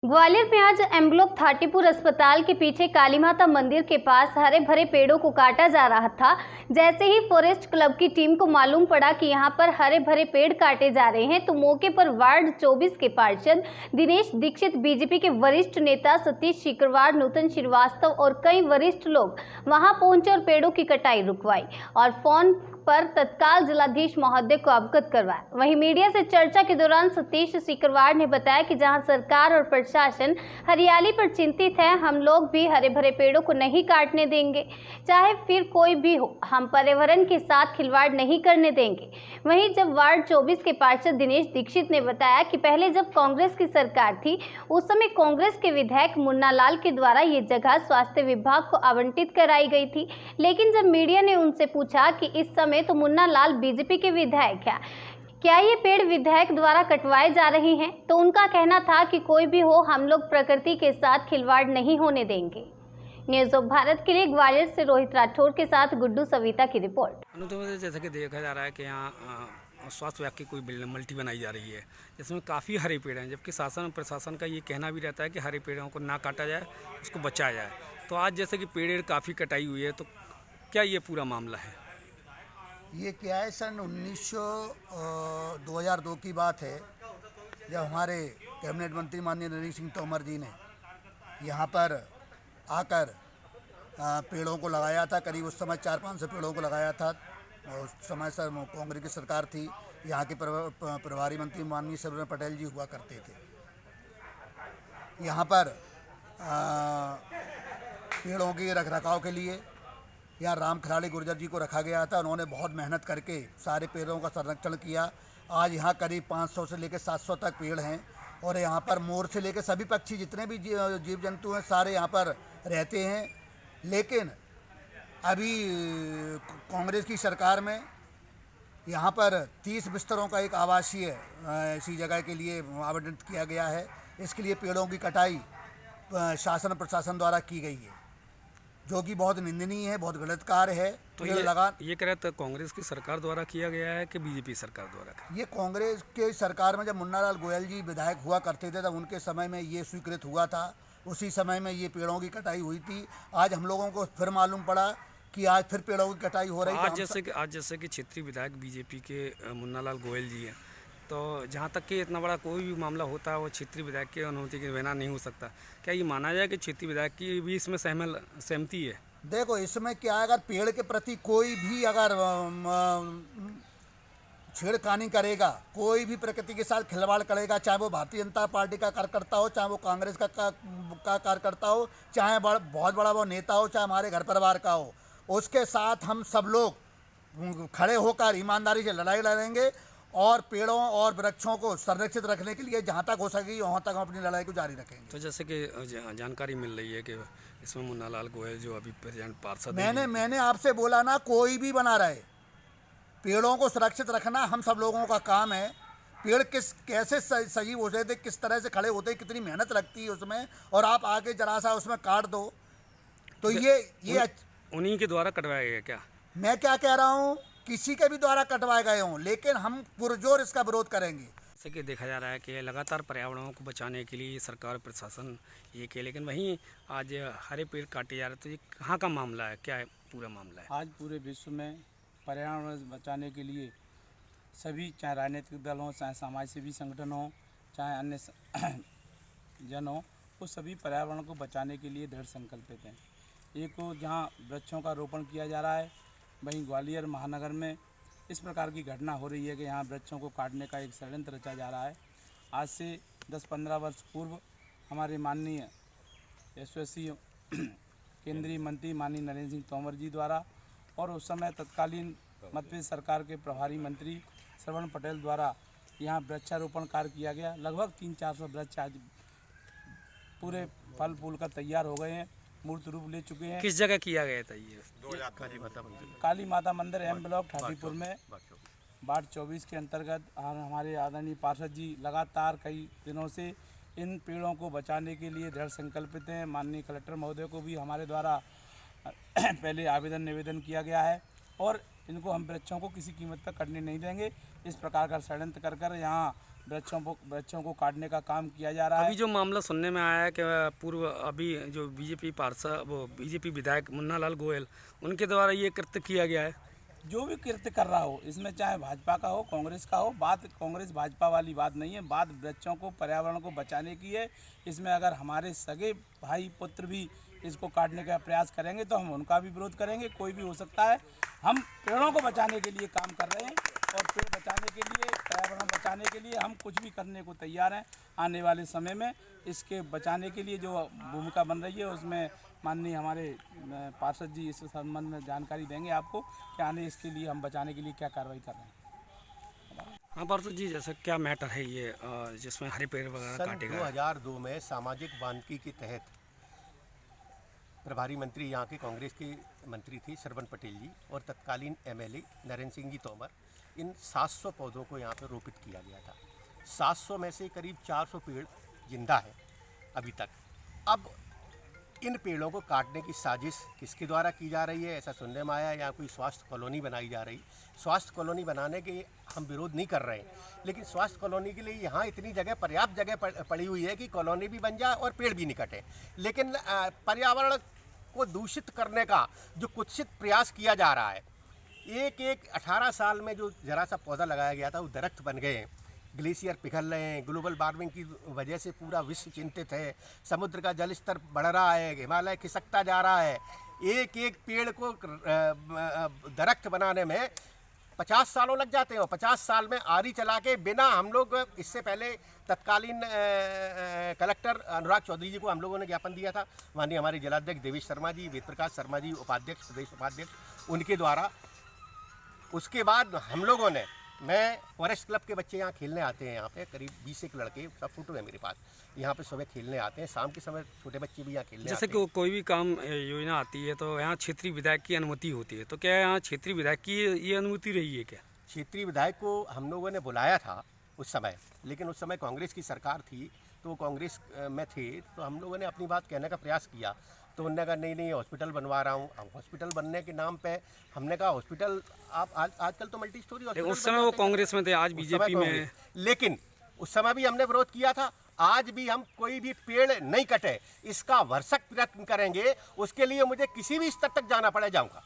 ग्वालियर में आज M block Thatipur अस्पताल के पीछे काली माता मंदिर के पास हरे भरे पेड़ों को काटा जा रहा था। जैसे ही फॉरेस्ट क्लब की टीम को मालूम पड़ा कि यहां पर हरे भरे पेड़ काटे जा रहे हैं तो मौके पर वार्ड 24 के पार्षद दिनेश दीक्षित, बीजेपी के वरिष्ठ नेता सतीश सिकरवार, नूतन श्रीवास्तव और कई वरिष्ठ लोग वहां पहुंचे और पेड़ों की कटाई रुकवाई और फोन पर तत्काल जिलाधीश महोदय को अवगत करवाया। वहीं मीडिया से चर्चा के दौरान सतीश सिकरवार ने बताया कि जहां सरकार और प्रशासन हरियाली पर चिंतित है, हम लोग भी हरे भरे पेड़ों को नहीं काटने देंगे, चाहे फिर कोई भी हो। हम पर्यावरण के साथ खिलवाड़ नहीं करने देंगे। वहीं जब वार्ड 24 के पार्षद दिनेश दीक्षित ने बताया कि पहले जब कांग्रेस की सरकार थी उस समय कांग्रेस के विधायक मुन्ना लाल के द्वारा ये जगह स्वास्थ्य विभाग को आवंटित कराई गई थी, लेकिन जब मीडिया ने उनसे पूछा कि इस समय तो मुन्ना लाल बीजेपी के विधायक हैं, क्या ये पेड़ विधायक द्वारा कटवाए जा रहे हैं, तो उनका कहना था कि कोई भी हो, हम लोग प्रकृति के साथ खिलवाड़ नहीं होने देंगे। न्यूज़ ऑफ भारत के लिए ग्वालियर से रोहित राठौर के साथ गुड्डू सविता की रिपोर्ट। जैसा कि देखा जा रहा है कि यहाँ स्वास्थ्य विभाग की कोई बिल्डिंग मल्टी बनाई जा रही है जिसमें काफ़ी हरे पेड़ हैं, जबकि शासन और प्रशासन का ये कहना भी रहता है कि हरे पेड़ों को ना काटा जाए, उसको बचाया जाए। तो आज जैसे कि पेड़ काफ़ी कटाई हुई है, तो क्या ये पूरा मामला है? ये क्या है, सन 2002 की बात है, जब हमारे कैबिनेट मंत्री माननीय नरेंद्र सिंह तोमर जी ने यहाँ पर आकर पेड़ों को लगाया था। करीब उस समय 400-500 पेड़ों को लगाया था। और उस समय सर कांग्रेस की सरकार थी। यहाँ के प्रभारी मंत्री माननीय सरवण पटेल जी हुआ करते थे। यहाँ पर पेड़ों के रखरखाव के लिए यहाँ राम खराड़ी गुर्जर जी को रखा गया था। उन्होंने बहुत मेहनत करके सारे पेड़ों का संरक्षण किया। आज यहाँ करीब 500 से लेकर 700 तक पेड़ हैं और यहाँ पर मोर से लेकर सभी पक्षी, जितने भी जीव जंतु हैं, सारे यहाँ पर रहते हैं। लेकिन अभी कांग्रेस की सरकार में यहाँ पर 30 बिस्तरों का एक आवासीय ऐसी जगह के लिए आवंटित किया गया है। इसके लिए पेड़ों की कटाई शासन प्रशासन द्वारा की गई है, जो कि बहुत निंदनीय है, बहुत गलत कार्य है। तो ये कह रहे थे कांग्रेस की सरकार द्वारा किया गया है कि बीजेपी सरकार द्वारा? ये कांग्रेस के सरकार में जब मुन्ना लाल गोयल जी विधायक हुआ करते थे तब उनके समय में ये स्वीकृत हुआ था। उसी समय में ये पेड़ों की कटाई हुई थी। आज हम लोगों को फिर मालूम पड़ा कि आज फिर पेड़ों की कटाई हो रही है। आज जैसे कि क्षेत्रीय विधायक बीजेपी के मुन्ना लाल गोयल जी हैं, तो जहाँ तक कि इतना बड़ा कोई भी मामला होता है वो क्षेत्रीय विधायक की अनुमति के बिना नहीं हो सकता। क्या ये माना जाए कि क्षेत्रीय विधायक की भी इसमें सहमति है? देखो, इसमें क्या है, अगर पेड़ के प्रति कोई भी अगर छेड़खानी करेगा, कोई भी प्रकृति के साथ खिलवाड़ करेगा, चाहे वो भारतीय जनता पार्टी का कार्यकर्ता हो, चाहे वो कांग्रेस का कार्यकर्ता हो, चाहे बहुत बड़ा वो नेता हो, चाहे हमारे घर परिवार का हो, उसके साथ हम सब लोग खड़े होकर ईमानदारी से लड़ाई लड़ेंगे और पेड़ों और वृक्षों को संरक्षित रखने के लिए जहाँ तक हो सके वहाँ तक हम अपनी लड़ाई को जारी रखेंगे। तो जैसे कि जानकारी मिल रही है कि इसमें मुन्ना लाल गोयल जो अभी प्रेजेंट पार्षद, मैंने आपसे बोला ना, कोई भी बना रहे, पेड़ों को सुरक्षित रखना हम सब लोगों का काम है। पेड़ कैसे सजीव हो जाते, किस तरह से खड़े होते, कितनी मेहनत लगती है उसमें, और आप आके जरा सा उसमें काट दो तो ये उन्हीं के द्वारा कटवाया गया क्या? मैं क्या कह रहा हूँ, किसी के भी द्वारा कटवाए गए हों, लेकिन हम पुरजोर इसका विरोध करेंगे। जैसे कि देखा जा रहा है कि लगातार पर्यावरण को बचाने के लिए सरकार प्रशासन ये के, लेकिन वहीं आज हरे पेड़ काटे जा रहे, तो ये कहाँ का मामला है, क्या है पूरा मामला है? आज पूरे विश्व में पर्यावरण बचाने के लिए सभी, चाहे राजनीतिक दल हों, चाहे समाजसेवी संगठन हों, चाहे अन्य जन हों, वो सभी पर्यावरण को बचाने के लिए दृढ़ संकल्पित हैं। एक को जहाँ वृक्षों का रोपण किया जा रहा है, वहीं ग्वालियर महानगर में इस प्रकार की घटना हो रही है कि यहाँ वृक्षों को काटने का एक षड्यंत्र रचा जा रहा है। आज से 10-15 वर्ष पूर्व हमारे माननीय यशस्वी केंद्रीय मंत्री माननीय नरेंद्र सिंह तोमर जी द्वारा और उस समय तत्कालीन मध्य सरकार के प्रभारी मंत्री सरवण पटेल द्वारा यहाँ वृक्षारोपण कार्य किया गया। लगभग 300-400 वृक्ष आज पूरे फल फूल कर तैयार हो गए हैं, मूर्त रूप ले चुके हैं। किस जगह किया गया था ये? काली माता मंदिर एम ब्लॉक थाटीपुर में वार्ड 24 के अंतर्गत हमारे आदरणीय पार्षद जी लगातार कई दिनों से इन पेड़ों को बचाने के लिए दृढ़ संकल्पित हैं। माननीय कलेक्टर महोदय को भी हमारे द्वारा पहले निवेदन किया गया है और इनको हम वृक्षों को किसी कीमत पर कटने नहीं देंगे। इस प्रकार का षड्यंत्र कर यहाँ वृक्षों को काटने का काम किया जा रहा है। अभी जो मामला सुनने में आया है कि पूर्व अभी जो बीजेपी पार्षद वो बीजेपी विधायक मुन्ना लाल गोयल उनके द्वारा ये कृत्य किया गया है। जो भी कृत्य कर रहा हो, इसमें चाहे भाजपा का हो, कांग्रेस का हो, बात कांग्रेस भाजपा वाली बात नहीं है, बात वृक्षों को, पर्यावरण को बचाने की है। इसमें अगर हमारे सगे भाई पुत्र भी इसको काटने का प्रयास करेंगे तो हम उनका भी विरोध करेंगे। कोई भी हो सकता है। हम पेड़ों को बचाने के लिए काम कर रहे हैं और पेड़ बचाने के लिए, पर्यावरण बचाने के लिए हम कुछ भी करने को तैयार हैं। आने वाले समय में इसके बचाने के लिए जो भूमिका बन रही है उसमें माननीय हमारे पार्षद जी इस संबंध में जानकारी देंगे आपको कि आने इसके लिए हम बचाने के लिए क्या कार्रवाई कर रहे हैं। हाँ पार्षद जी, जैसे क्या मैटर है ये जिसमें हरे पेड़ वगैरह सन काटे गए? 2002 में सामाजिक वानिकी के तहत प्रभारी मंत्री यहाँ के कांग्रेस के मंत्री थी श्रवण पटेल जी और तत्कालीन एमएलए नरेंद्र सिंह जी तोमर, इन 700 पौधों को यहाँ पर रोपित किया गया था। 700 में से करीब 400 पेड़ जिंदा है अभी तक। अब इन पेड़ों को काटने की साजिश किसके द्वारा की जा रही है, ऐसा सुनने में आया। यहाँ कोई स्वास्थ्य कॉलोनी बनाई जा रही। स्वास्थ्य कॉलोनी बनाने के हम विरोध नहीं कर रहे हैं, लेकिन स्वास्थ्य कॉलोनी के लिए यहाँ इतनी जगह, पर्याप्त जगह पड़ी हुई है कि कॉलोनी भी बन जाए और पेड़ भी नहीं कटे। लेकिन पर्यावरण को दूषित करने का जो कुत्सित प्रयास किया जा रहा है, एक 18 साल में जो जरा सा पौधा लगाया गया था वो दरख्त बन गए हैं। ग्लेशियर पिघल रहे हैं, ग्लोबल वार्मिंग की वजह से पूरा विश्व चिंतित है। समुद्र का जल स्तर बढ़ रहा है, हिमालय खिसकता जा रहा है। एक पेड़ को दरख्त बनाने में 50 सालों लग जाते हैं और 50 साल में आरी चला के बिना, हम लोग इससे पहले तत्कालीन कलेक्टर अनुराग चौधरी जी को हम लोगों ने ज्ञापन दिया था, माननीय हमारे जिलाध्यक्ष देवेश शर्मा जी, वेद प्रकाश शर्मा जी उपाध्यक्ष, प्रदेश उपाध्यक्ष, उनके द्वारा। उसके बाद हम लोगों ने, मैं फॉरेस्ट क्लब के बच्चे यहाँ खेलने आते हैं, यहाँ पे करीब 20 एक लड़के, सब फोटो है मेरे पास, यहाँ पे सुबह खेलने आते हैं, शाम के समय छोटे बच्चे भी यहाँ खेलने जैसे आते हैं। कि कोई भी काम योजना आती है तो यहाँ क्षेत्रीय विधायक की अनुमति होती है, तो क्या यहाँ क्षेत्रीय विधायक की ये अनुमति रही है क्या? क्षेत्रीय विधायक को हम लोगों ने बुलाया था उस समय, लेकिन उस समय कांग्रेस की सरकार थी, तो कांग्रेस में थे, तो हम लोगों ने अपनी बात कहने का प्रयास किया, तो उन्होंने कहा नहीं हॉस्पिटल बनवा रहा हूँ। हॉस्पिटल बनने के नाम पे हमने कहा हॉस्पिटल, आप आजकल तो मल्टी स्टोरी हॉस्पिटल, उस समय वो कांग्रेस में थे, आज बीजेपी में। लेकिन उस समय भी हमने विरोध किया था। आज भी हम कोई भी पेड़ नहीं कटे, इसका भरसक प्रयत्न करेंगे। उसके लिए मुझे किसी भी स्तर तक जाना पड़े जाऊँगा।